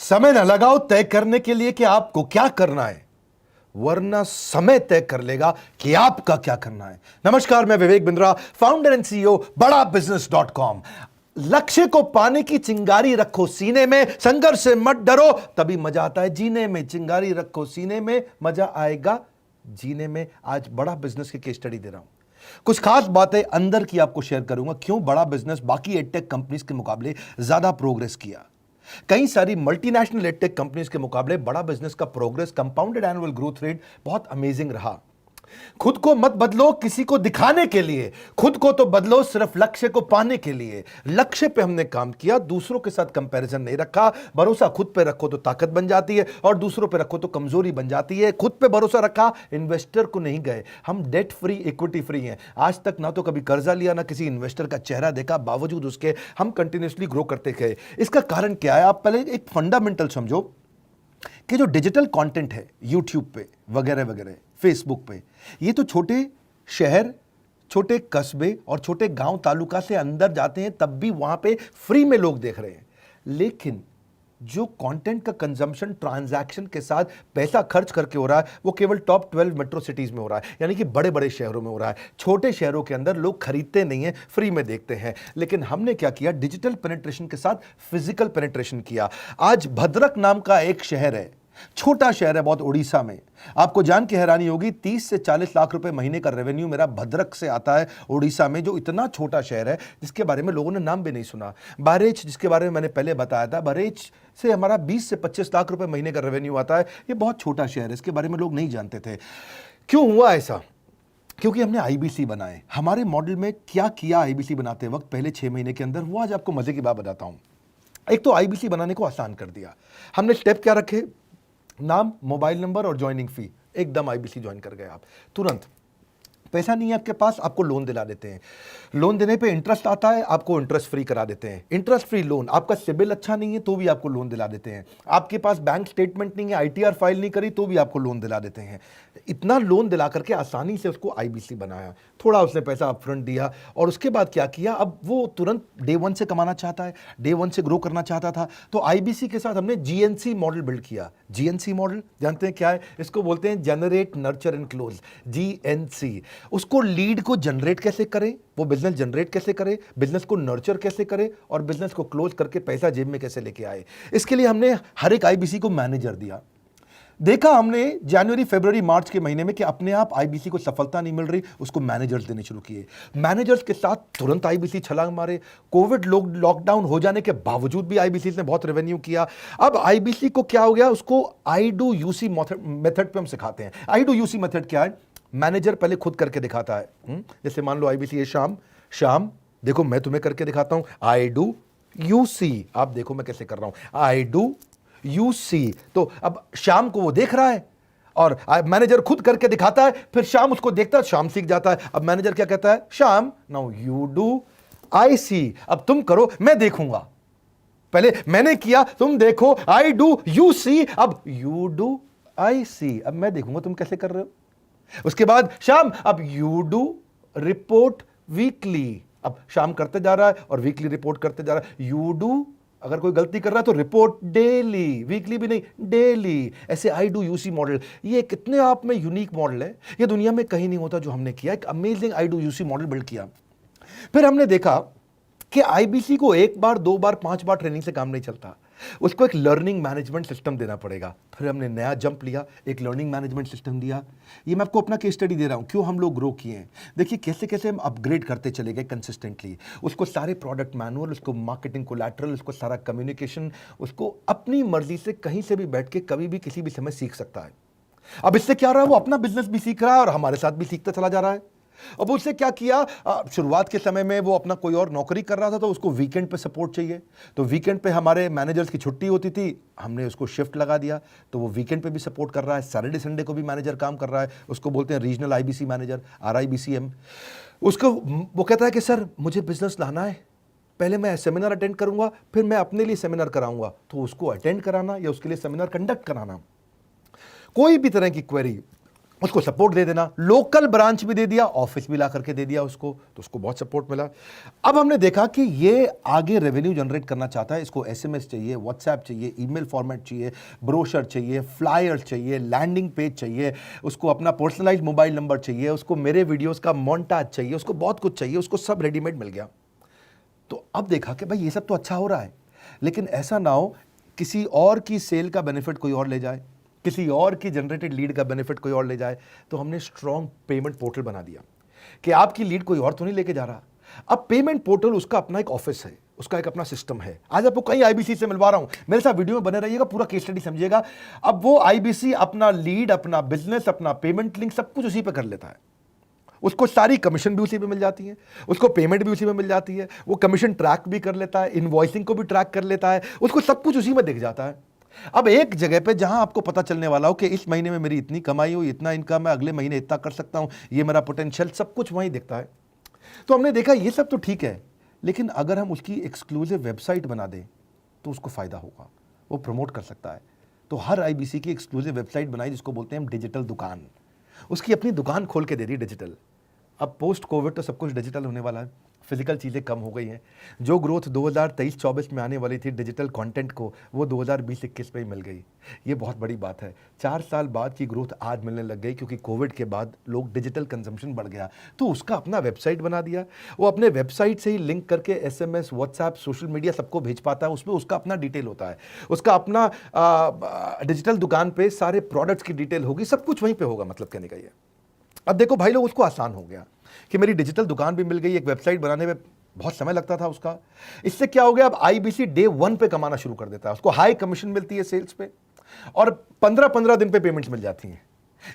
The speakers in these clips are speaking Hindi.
समय न लगाओ तय करने के लिए कि आपको क्या करना है, वरना समय तय कर लेगा कि आपका क्या करना है। नमस्कार, मैं Vivek Bindra, founder and CEO बड़ा बिजनेस .com। लक्ष्य को पाने की चिंगारी रखो सीने में, संघर्ष से मत डरो, तभी मजा आता है जीने में। चिंगारी रखो सीने में, मजा आएगा जीने में। आज बड़ा बिजनेस की केस स्टडी दे रहा हूं, कुछ खास बातें अंदर की आपको शेयर करूंगा, क्यों बड़ा बिजनेस बाकी एडटेक कंपनीज के मुकाबले ज्यादा प्रोग्रेस किया। कई सारी मल्टीनेशनल एडटेक कंपनीज के मुकाबले बड़ा बिजनेस का progress, compounded annual growth rate बहुत अमेजिंग रहा। खुद को मत बदलो किसी को दिखाने के लिए, खुद को तो बदलो सिर्फ लक्ष्य को पाने के लिए। लक्ष्य पे हमने काम किया, दूसरों के साथ कंपैरिजन नहीं रखा। भरोसा खुद पे रखो तो ताकत बन जाती है, और दूसरों पे रखो तो कमजोरी बन जाती है। खुद पे भरोसा रखा, इन्वेस्टर को नहीं गए। हम डेट फ्री, इक्विटी फ्री हैं। आज तक ना तो कभी कर्जा लिया, ना किसी इन्वेस्टर का चेहरा देखा, बावजूद उसके हम कंटिन्यूसली ग्रो करते गए। इसका कारण क्या है? आप पहले एक फंडामेंटल समझो कि जो डिजिटल कंटेंट है यूट्यूब पे वगैरह वगैरह, फेसबुक पे, ये तो छोटे शहर, छोटे कस्बे और छोटे गांव तालुका से अंदर जाते हैं, तब भी वहां पे फ्री में लोग देख रहे हैं। लेकिन जो कंटेंट का कंजम्पशन ट्रांजैक्शन के साथ पैसा खर्च करके हो रहा है, वो केवल टॉप 12 मेट्रो सिटीज में हो रहा है, यानी कि बड़े बड़े शहरों में हो रहा है। छोटे शहरों के अंदर लोग खरीदते नहीं हैं, फ्री में देखते हैं। लेकिन हमने क्या किया? डिजिटल पेनिट्रेशन के साथ फिजिकल पेनिट्रेशन किया। आज भद्रक नाम का एक शहर है, छोटा शहर है बहुत, उड़ीसा में। आपको जान के हैरानी होगी, 30 से 40 लाख रुपए महीने का रेवेन्यू मेरा भद्रक से आता है, उड़ीसा में, जो इतना छोटा शहर है जिसके बारे में लोगों ने नाम भी नहीं सुना। बहरेच, जिसके बारे में मैंने पहले बताया था, बहरेच से हमारा 20 से 25 लाख रुपए महीने का रेवेन्यू आता है। ये बहुत छोटा शहर है, इसके बारे में लोग नहीं जानते थे। क्यों हुआ ऐसा? क्योंकि हमने आईबीसी बनाए। हमारे मॉडल में क्या किया आईबीसी बनाते वक्त पहले 6 महीने के अंदर, वो आज आपको मजे की बात बताता हूं। एक तो आईबीसी बनाने को आसान कर दिया हमने। स्टेप क्या रखे? नाम, मोबाइल नंबर और ज्वाइनिंग फी, एकदम आईबीसी ज्वाइन कर गए आप तुरंत। पैसा नहीं है आपके पास, आपको लोन दिला देते हैं। लोन देने पे इंटरेस्ट आता है, आपको इंटरेस्ट फ्री करा देते हैं। Interest free loan. आपका सिबिल अच्छा नहीं है तो भी आपको लोन दिला देते हैं। आपके पास बैंक स्टेटमेंट नहीं है, आईटीआर फाइल नहीं करी तो भी आपको लोन दिला देते हैं। इतना लोन दिला करके आसानी से उसको आईबीसी बनाया। थोड़ा उसने पैसा अपफ्रंट दिया, और उसके बाद क्या किया? अब वो तुरंत डे 1 से कमाना चाहता है, डे 1 से ग्रो करना चाहता था। तो आईबीसी के साथ हमने जीएनसी मॉडल बिल्ड किया। जीएनसी मॉडल जानते हैं क्या है? इसको बोलते हैं generate, nurture and close, GNC. उसको लीड को जनरेट कैसे करें, वो बिजनेस जनरेट कैसे करे, बिजनेस को नर्चर कैसे करे, और बिजनेस को क्लोज करके पैसा जेब में कैसे लेके आए। इसके लिए हमने हर एक आईबीसी को मैनेजर दिया। देखा हमने जनवरी, फरवरी, मार्च के महीने में कि अपने आप आईबीसी को सफलता नहीं मिल रही, उसको मैनेजर्स देने शुरू किए। मैनेजर्स के साथ तुरंत आईबीसी छलांग मारे। कोविड लॉकडाउन हो जाने के बावजूद भी आईबीसी ने बहुत रेवेन्यू किया। अब आईबीसी को क्या हो गया? उसको आई डू यूसी मेथड पे हम सिखाते हैं। आई डू यूसी मेथड क्या है? मैनेजर पहले खुद करके दिखाता है। जैसे मान लो आईबीसी है, शाम देखो मैं तुम्हें करके दिखाता हूं, आई डू यू सी। आप देखो मैं कैसे कर रहा हूं, आई डू यू सी। तो अब शाम को वो देख रहा है, और मैनेजर खुद करके दिखाता है, फिर शाम उसको देखता है, शाम सीख जाता है। अब मैनेजर क्या कहता है? शाम, नाउ यू डू, आई सी। अब तुम करो, मैं देखूंगा। पहले मैंने किया, तुम देखो, आई डू यू सी, अब यू डू आई सी, अब मैं देखूंगा तुम कैसे कर रहे हो। उसके बाद शाम, अब यू डू रिपोर्ट वीकली। अब शाम करते जा रहा है और वीकली रिपोर्ट करते जा रहा है। यू डू, अगर कोई गलती कर रहा है तो रिपोर्ट डेली, वीकली भी नहीं, डेली। ऐसे आई डू यूसी मॉडल, ये कितने आप में यूनिक मॉडल है, ये दुनिया में कहीं नहीं होता जो हमने किया। एक amazing I do UC model build किया। फिर हमने देखा कि आईबीसी को 1 बार, 2 बार, 5 बार ट्रेनिंग से काम नहीं चलता, उसको एक लर्निंग मैनेजमेंट सिस्टम देना पड़ेगा। फिर हमने नया जंप लिया, एक लर्निंग मैनेजमेंट सिस्टम दिया। ये मैं आपको अपना केस स्टडी दे रहा हूं, क्यों हम लोग ग्रो किए हैं। देखिए कैसे कैसे हम अपग्रेड करते चले गए कंसिस्टेंटली। उसको सारे प्रोडक्ट मैनुअल, उसको मार्केटिंग कोलैटरल, उसको सारा कम्युनिकेशन, उसको अपनी मर्जी से कहीं से भी बैठ के कभी भी किसी भी समय सीख सकता है। अब इससे क्या रहा है? वो अपना बिजनेस भी सीख रहा है और हमारे साथ भी सीखता चला जा रहा है। अब उससे क्या किया? शुरुआत के समय में वो अपना कोई और नौकरी कर रहा था, तो उसको वीकेंड पे सपोर्ट चाहिए। तो वीकेंड पे हमारे मैनेजर्स की छुट्टी होती थी, हमने उसको शिफ्ट लगा दिया, तो वो वीकेंड पे भी सपोर्ट कर रहा है। सैटरडे संडे को भी मैनेजर काम कर रहा है, उसको बोलते हैं रीजनल आईबीसी मैनेजर, RIBCM। उसको वो कहता है कि सर मुझे बिजनेस लाना है, पहले मैं सेमिनार अटेंड करूंगा, फिर मैं अपने लिए सेमिनार कराऊंगा। तो उसको अटेंड कराना या उसके लिए सेमिनार कंडक्ट कराना, कोई भी तरह की क्वेरी, उसको सपोर्ट दे देना, लोकल ब्रांच भी दे दिया, ऑफिस भी ला करके दे दिया उसको, तो उसको बहुत सपोर्ट मिला। अब हमने देखा कि ये आगे रेवेन्यू जनरेट करना चाहता है, इसको एसएमएस चाहिए, व्हाट्सएप चाहिए, ईमेल फॉर्मेट चाहिए, ब्रोशर चाहिए, फ्लायर चाहिए, लैंडिंग पेज चाहिए, उसको अपना पर्सनलाइज्ड मोबाइल नंबर चाहिए, उसको मेरे वीडियोस का मोन्टाज चाहिए, उसको बहुत कुछ चाहिए, उसको सब रेडीमेड मिल गया। तो अब देखा कि भाई ये सब तो अच्छा हो रहा है, लेकिन ऐसा ना हो किसी और की सेल का बेनिफिट कोई और ले जाए, किसी और की जनरेटेड लीड का बेनिफिट कोई और ले जाए। तो हमने स्ट्रॉन्ग पेमेंट पोर्टल बना दिया कि आपकी लीड कोई और तो नहीं लेके जा रहा। अब पेमेंट पोर्टल उसका अपना एक ऑफिस है, उसका एक अपना सिस्टम है। आज आपको कई आईबीसी से मिलवा रहा हूं, मेरे साथ वीडियो में बने रहिएगा, पूरा केस स्टडी समझिएगा। अब वो आईबीसी अपना लीड, अपना बिजनेस, अपना पेमेंट लिंक सब कुछ उसी पे कर लेता है। उसको सारी कमीशन भी उसी पे मिल जाती है, उसको पेमेंट भी उसी में मिल जाती है, वो कमीशन ट्रैक भी कर लेता है, इनवॉइसिंग को भी ट्रैक कर लेता है, उसको सब कुछ उसी में दिख जाता है। अब एक जगह पे जहां आपको पता चलने वाला हो कि इस महीने में मेरी इतनी कमाई हुई, इतना इनकम है, अगले महीने इतना कर सकता हूं, ये मेरा पोटेंशियल, सब कुछ वहीं दिखता है। तो हमने देखा ये सब तो ठीक है, लेकिन अगर हम उसकी एक्सक्लूसिव वेबसाइट बना दें तो उसको फायदा होगा, वो प्रमोट कर सकता है। तो हर आईबीसी की एक्सक्लूसिव वेबसाइट बनाई, जिसको बोलते हैं हम डिजिटल दुकान। उसकी अपनी दुकान खोल के दे दी डिजिटल। अब पोस्ट कोविड तो सब कुछ डिजिटल होने वाला है, फिजिकल चीज़ें कम हो गई हैं। जो ग्रोथ 2023-24 में आने वाली थी डिजिटल कंटेंट को, वो 2020-21 में ही मिल गई। ये बहुत बड़ी बात है। 4 साल बाद की ग्रोथ आज मिलने लग गई, क्योंकि कोविड के बाद लोग डिजिटल कंजम्पशन बढ़ गया। तो उसका अपना वेबसाइट बना दिया, वो अपने वेबसाइट से ही लिंक करके एसएमएस, व्हाट्सएप, सोशल मीडिया सबको भेज पाता है। उसमें उसका अपना डिटेल होता है, उसका अपना डिजिटल दुकान पे सारे प्रोडक्ट्स की डिटेल होगी, सब कुछ वहीं पर होगा। मतलब कहने का ये, अब देखो भाई लोग, उसको आसान हो गया कि मेरी डिजिटल दुकान भी मिल गई। एक वेबसाइट बनाने में बहुत समय लगता था उसका। इससे क्या हो गया, अब आईबीसी डे 1 पे कमाना शुरू कर देता है। उसको हाई कमीशन मिलती है सेल्स पे, और 15-15 दिन पे पेमेंट्स मिल जाती हैं।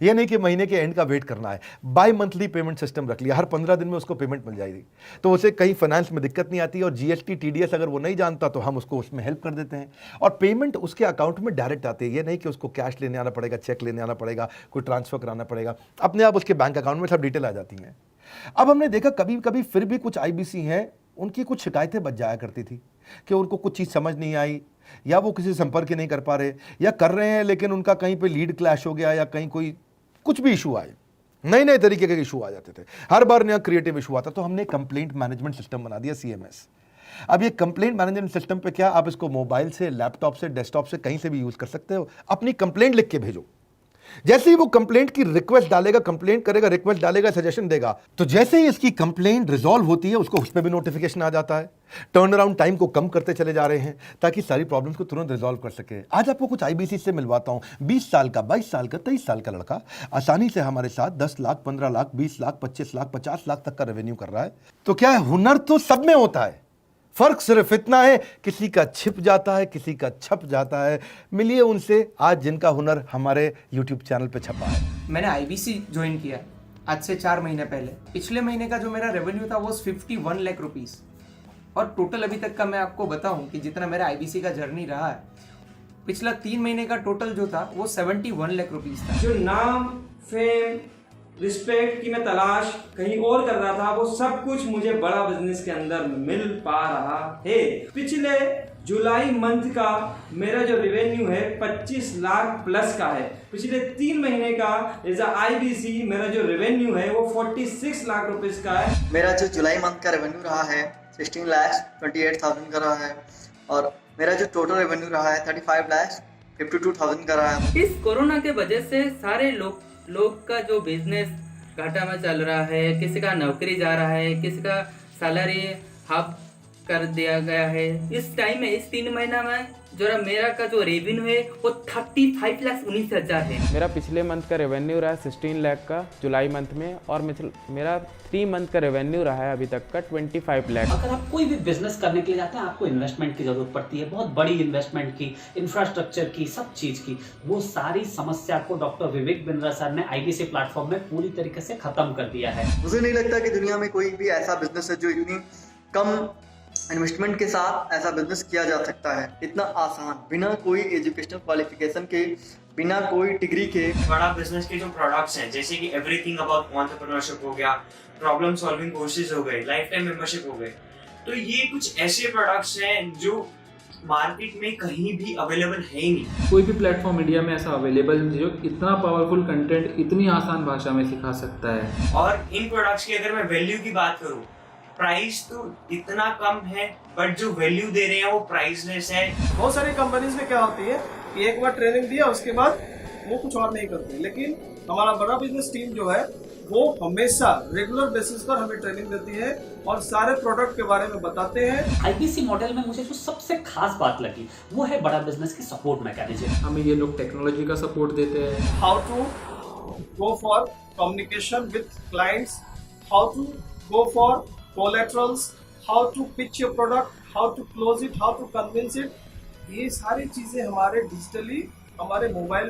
ये नहीं कि महीने के एंड का वेट करना है, बाई मंथली पेमेंट सिस्टम रख लिया, हर 15 दिन में उसको पेमेंट मिल जाएगी। तो उसे कहीं फाइनेंस में दिक्कत नहीं आती, और जीएसटी, टीडीएस अगर वो नहीं जानता तो हम उसको उसमें हेल्प कर देते हैं, और पेमेंट उसके अकाउंट में डायरेक्ट आती है। ये नहीं कि उसको कैश लेने आना पड़ेगा, चेक लेने आना पड़ेगा, कोई ट्रांसफर कराना पड़ेगा, अपने आप उसके बैंक अकाउंट में सब डिटेल आ जाती हैं। अब हमने देखा कभी कभी फिर भी कुछ आईबीसी हैं, उनकी कुछ शिकायतें बच जाया करती थी कि उनको कुछ चीज़ समझ नहीं आई, या वो किसी संपर्क ही नहीं कर पा रहे, या कर रहे हैं लेकिन उनका कहीं पे लीड क्लैश हो गया, या कहीं कोई कुछ भी इशू आए, नए नए तरीके के इशू आ जाते थे, हर बार नया क्रिएटिव इशू आता। तो हमने कंप्लेंट मैनेजमेंट सिस्टम बना दिया, सीएमएस। अब ये कंप्लेंट मैनेजमेंट सिस्टम पे क्या, आप इसको मोबाइल से, लैपटॉप से, डेस्कटॉप से, कहीं से भी यूज कर सकते हो। अपनी कंप्लेंट लिख के भेजो, जैसे ही वो कंप्लेंट की रिक्वेस्ट डालेगा, कंप्लेंट करेगा, रिक्वेस्ट डालेगा, सजेशन देगा, तो जैसे ही इसकी कंप्लेंट रिजॉल्व होती है उसको उस पर भी नोटिफिकेशन आ जाता है। टर्न अराउंड टाइम को कम करते चले जा रहे हैं, ताकि सारी प्रॉब्लम्स को तुरंत रिजॉल्व कर सके। आज आपको कुछ आईबीसी से मिलवाता हूं। 20 साल का, 22 साल का, 23 साल का लड़का आसानी से हमारे साथ 10 लाख, 15 लाख, 20 लाख, 25 लाख, 50 लाख तक का रेवेन्यू कर रहा है। तो क्या है, हुनर तो सब में होता है, फर्क सिर्फ इतना है, किसी का छिप जाता है, किसी का छप जाता है। मिलिए उनसे आज जिनका हुनर हमारे YouTube चैनल पे छपा है। मैंने आईबीसी ज्वाइन किया आज से 4 महीने पहले। पिछले महीने का जो मेरा रेवेन्यू था वो 51 लाख रुपीस, और टोटल अभी तक का मैं आपको बताऊं कि जितना मेरा आईबीसी का जर्नी रहा है, पिछला 3 महीने का टोटल जो था वो 71 लाख रुपीस था। जो नाम, फेम, रिस्पेक्ट की मैं तलाश कहीं और कर रहा था, वो सब कुछ मुझे बड़ा बिजनेस के अंदर मिल पा रहा है। पिछले जुलाई मंथ का मेरा जो रेवेन्यू है 25 लाख प्लस का है। पिछले 3 महीने का एज आईबीसी मेरा जो रेवेन्यू है वो 46 लाख रुपीस का है। मेरा जो जुलाई मंथ का रेवेन्यू रहा है 16 लाख 28,000 का रहा है, और मेरा जो टोटल रेवेन्यू रहा है 35 लाख 52,000 का रहा है। इस कोरोना के वजह से सारे लोग का जो बिजनेस घाटा में चल रहा है, किसी का नौकरी जा रहा है, किसी का सैलरी हाफ कर दिया गया है। इस टाइम में, इस 3 महीना में जो मेरा का जो रेवेन्यू है वो 35,19,000 है। मेरा पिछले मंथ का रेवेन्यू रहा है 16 लाख का जुलाई मंथ में, और मेरा 3 मंथ का रेवेन्यू रहा है अभी तक का 25 लाख। अगर आप कोई भी बिजनेस करने के लिए जाते हैं, आपको इन्वेस्टमेंट की जरूरत पड़ती है, बहुत बड़ी इन्वेस्टमेंट की, इंफ्रास्ट्रक्चर की, सब चीज की। वो सारी समस्या को डॉक्टर विवेक बिंद्रा सर ने आईबीसी प्लेटफॉर्म में पूरी तरीके से खत्म कर दिया है। मुझे नहीं लगता कि दुनिया में कोई भी ऐसा बिजनेस है जो इतनी कम इन्वेस्टमेंट के साथ ऐसा बिजनेस किया जा सकता है, इतना आसान, बिना कोई एजुकेशनल क्वालिफिकेशन के, बिना कोई डिग्री के। बड़ा बिजनेस के जो प्रोडक्ट्स हैं, जैसे कि एवरीथिंग अबाउट एंटरप्रेन्योरशिप हो गया, प्रॉब्लम सॉल्विंग कोर्सेज हो गए, लाइफ टाइम मेंबरशिप हो गए, तो ये कुछ ऐसे प्रोडक्ट्स हैं जो मार्केट में कहीं भी अवेलेबल है ही नहीं। कोई भी प्लेटफॉर्म इंडिया में ऐसा अवेलेबल नहीं जो इतना पावरफुल कंटेंट इतनी आसान भाषा में सिखा सकता है। और इन प्रोडक्ट्स की अगर मैं वैल्यू की बात करूं, प्राइस तो इतना कम है बट जो वैल्यू दे रहे हैं वो प्राइसलेस है। बहुत सारी कंपनीज में क्या होती है कि एक बार ट्रेनिंग दिया उसके बाद वो कुछ और नहीं करते, लेकिन हमारा बड़ा बिजनेस टीम जो है वो हमेशा रेगुलर बेसिस पर हमें ट्रेनिंग देती है और सारे प्रोडक्ट के बारे में बताते हैं। आईबीसी मॉडल में मुझे जो सबसे खास बात लगी वो है बड़ा बिजनेस की सपोर्ट मैकेनिज्म। हमें ये लोग टेक्नोलॉजी का सपोर्ट देते हैं। How to go for communication with clients, how to go for collaterals, how to pitch your product, how to close it, how to convince it, ये सारी चीजें हमारे डिजिटली हमारे मोबाइल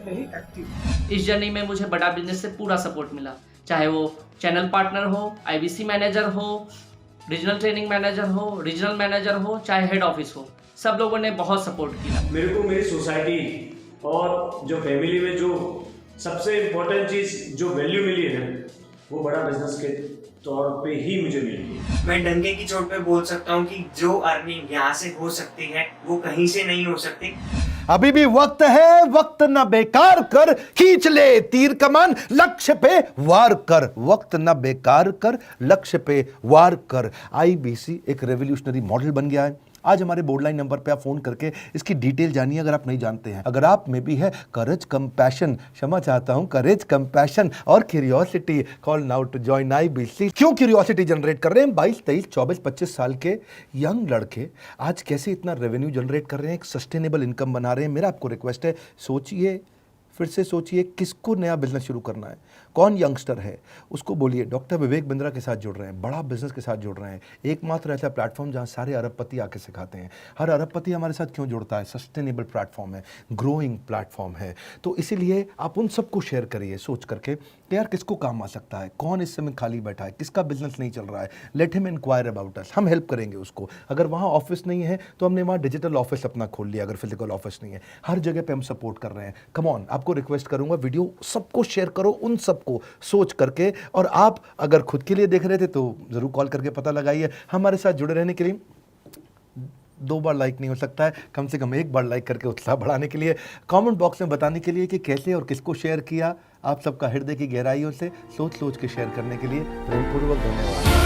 में ही एक्टिव है। इस जर्नी में मुझे बड़ा बिजनेस से पूरा सपोर्ट मिला, चाहे वो चैनल पार्टनर हो, आईबीसी मैनेजर हो, रीजनल ट्रेनिंग मैनेजर हो, रीजनल मैनेजर हो, चाहे हेड ऑफिस हो, सब लोगों ने बहुत सपोर्ट किया। मेरे को मेरी सोसाइटी और जो फैमिली में जो सबसे इम्पोर्टेंट चीज़ जो वैल्यू मिली है वो बड़ा बिजनेस के तौर पे ही मुझे मिली है। मैं डंके की चोट पे बोल सकता हूँ कि जो अर्निंग यहाँ से हो सकती है वो कहीं से नहीं हो सकती। अभी भी वक्त है, वक्त न बेकार कर, खींच ले तीर कमान, लक्ष्य पे वार कर, वक्त न बेकार कर, लक्ष्य पे वार कर। आईबीसी एक रेवोल्यूशनरी मॉडल बन गया है। आज हमारे बोर्ड लाइन नंबर पे आप फोन करके इसकी डिटेल जानिए अगर आप नहीं जानते हैं। अगर आप में भी है करेज, कंपैशन, क्षमा चाहता हूं, करेज, कंपैशन और curiosity, call now to join IBC. क्यों क्यूरियोसिटी जनरेट कर रहे हैं? 22, 23, 24, 25 साल के यंग लड़के आज कैसे इतना रेवेन्यू जनरेट कर रहे हैं, एक सस्टेनेबल इनकम बना रहे हैं। मेरा आपको रिक्वेस्ट है, सोचिए, फिर से सोचिए, किसको नया बिजनेस शुरू करना है, कौन यंगस्टर है, उसको बोलिए डॉक्टर विवेक बिंद्रा के साथ जुड़ रहे हैं, बड़ा बिजनेस के साथ जुड़ रहे हैं। एकमात्र ऐसा प्लेटफॉर्म जहां सारे अरबपति आके सिखाते हैं। हर अरबपति हमारे साथ क्यों जुड़ता है? सस्टेनेबल प्लेटफॉर्म है, ग्रोइंग प्लेटफॉर्म है। तो इसीलिए आप उन सबको शेयर करिए सोच करके कि यार किसको काम आ सकता है, कौन इस समय खाली बैठा है, किसका बिजनेस नहीं चल रहा है, let him inquire about us, हम हेल्प करेंगे उसको। अगर वहाँ ऑफिस नहीं है तो हमने वहाँ डिजिटल ऑफिस अपना खोल लिया, अगर फिजिकल ऑफिस नहीं है, हर जगह पे हम सपोर्ट कर रहे हैं। कम ऑन, आपको रिक्वेस्ट करूंगा वीडियो सबको शेयर करो, उन सबको सोच करके। और आप अगर खुद के लिए देख रहे थे तो जरूर कॉल करके पता लगाइए। हमारे साथ जुड़े रहने के लिए 2 बार लाइक नहीं हो सकता है, कम से कम 1 बार लाइक करके उत्साह बढ़ाने के लिए, कमेंट बॉक्स में बताने के लिए कि कैसे और किसको शेयर किया। आप सबका हृदय की गहराइयों से सोच सोच के शेयर करने के लिए प्रेमपूर्वक धन्यवाद।